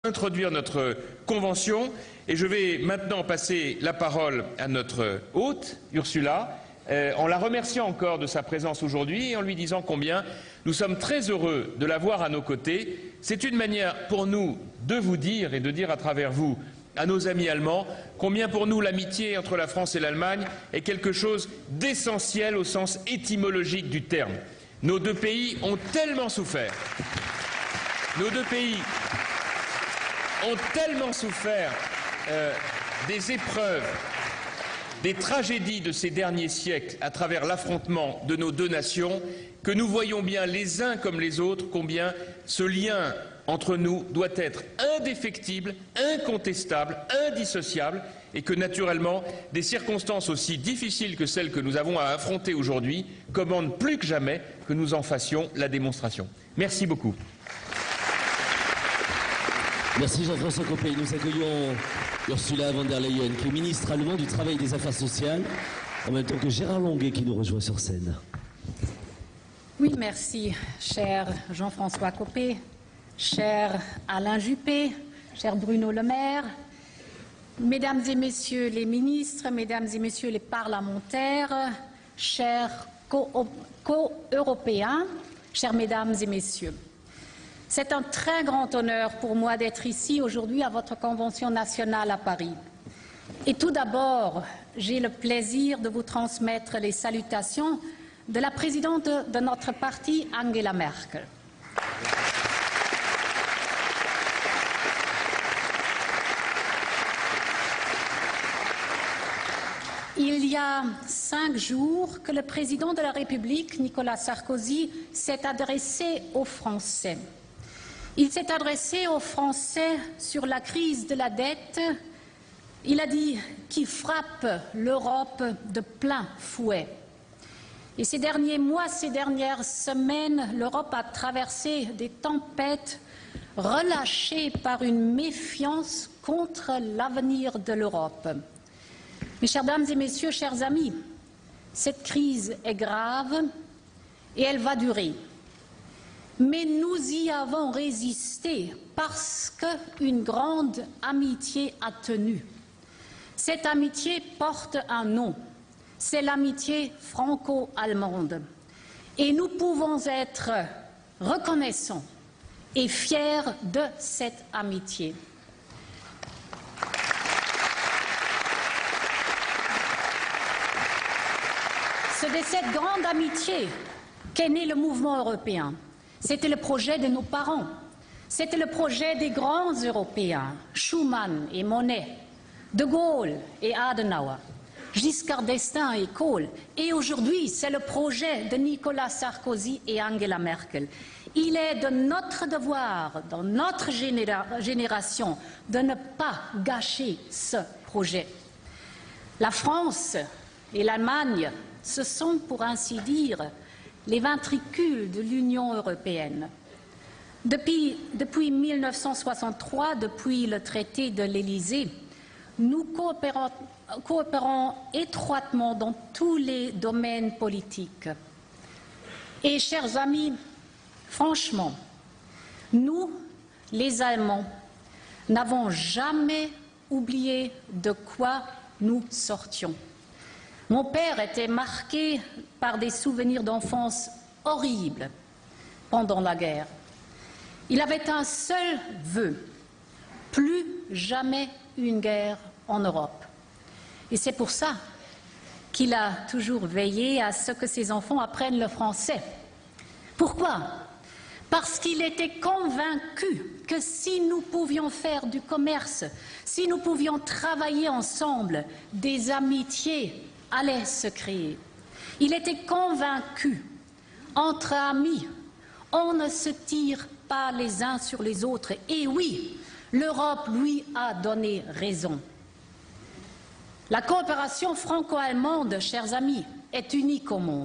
introduire notre convention et je vais maintenant passer la parole à notre hôte, Ursula, en la remerciant encore de sa présence aujourd'hui et en lui disant combien nous sommes très heureux de la voir à nos côtés. C'est une manière pour nous de vous dire et de dire à travers vous à nos amis allemands combien pour nous l'amitié entre la France et l'Allemagne est quelque chose d'essentiel au sens étymologique du terme. Nos deux pays ont tellement souffert. Nos deux pays ont tellement souffert des épreuves, des tragédies de ces derniers siècles à travers l'affrontement de nos deux nations que nous voyons bien les uns comme les autres combien ce lien entre nous doit être indéfectible, incontestable, indissociable et que naturellement des circonstances aussi difficiles que celles que nous avons à affronter aujourd'hui commandent plus que jamais que nous en fassions la démonstration. Merci beaucoup. Merci Jean-François Copé. Nous accueillons Ursula von der Leyen, qui est ministre allemand du Travail et des Affaires sociales, en même temps que Gérard Longuet qui nous rejoint sur scène. Oui, merci, cher Jean-François Copé, cher Alain Juppé, cher Bruno Le Maire, mesdames et messieurs les ministres, mesdames et messieurs les parlementaires, chers co-européens, chères mesdames et messieurs. C'est un très grand honneur pour moi d'être ici aujourd'hui à votre Convention nationale à Paris. Et tout d'abord, j'ai le plaisir de vous transmettre les salutations de la présidente de notre parti, Angela Merkel. Il y a 5 jours que le président de la République, Nicolas Sarkozy, s'est adressé aux Français. Il s'est adressé aux Français sur la crise de la dette. Il a dit qui frappe l'Europe de plein fouet. Et ces derniers mois, ces dernières semaines, l'Europe a traversé des tempêtes relâchées par une méfiance contre l'avenir de l'Europe. Mes chères dames et messieurs, chers amis, cette crise est grave et elle va durer. Mais nous y avons résisté parce qu'une grande amitié a tenu. Cette amitié porte un nom, c'est l'amitié franco-allemande. Et nous pouvons être reconnaissants et fiers de cette amitié. C'est de cette grande amitié qu'est né le mouvement européen. C'était le projet de nos parents, c'était le projet des grands Européens, Schuman et Monnet, De Gaulle et Adenauer, Giscard d'Estaing et Kohl. Et aujourd'hui, c'est le projet de Nicolas Sarkozy et Angela Merkel. Il est de notre devoir, dans notre génération, de ne pas gâcher ce projet. La France et l'Allemagne, ce sont, pour ainsi dire, les ventricules de l'Union européenne. Depuis 1963, depuis le traité de l'Élysée, nous coopérons étroitement dans tous les domaines politiques. Et, chers amis, franchement, nous, les Allemands, n'avons jamais oublié de quoi nous sortions. Mon père était marqué par des souvenirs d'enfance horribles pendant la guerre. Il avait un seul vœu, plus jamais une guerre en Europe. Et c'est pour ça qu'il a toujours veillé à ce que ses enfants apprennent le français. Pourquoi? Parce qu'il était convaincu que si nous pouvions faire du commerce, si nous pouvions travailler ensemble, des amitiés allaient se créer. Il était convaincu, entre amis, on ne se tire pas les uns sur les autres. Et oui, l'Europe lui a donné raison. La coopération franco-allemande, chers amis, est unique au monde.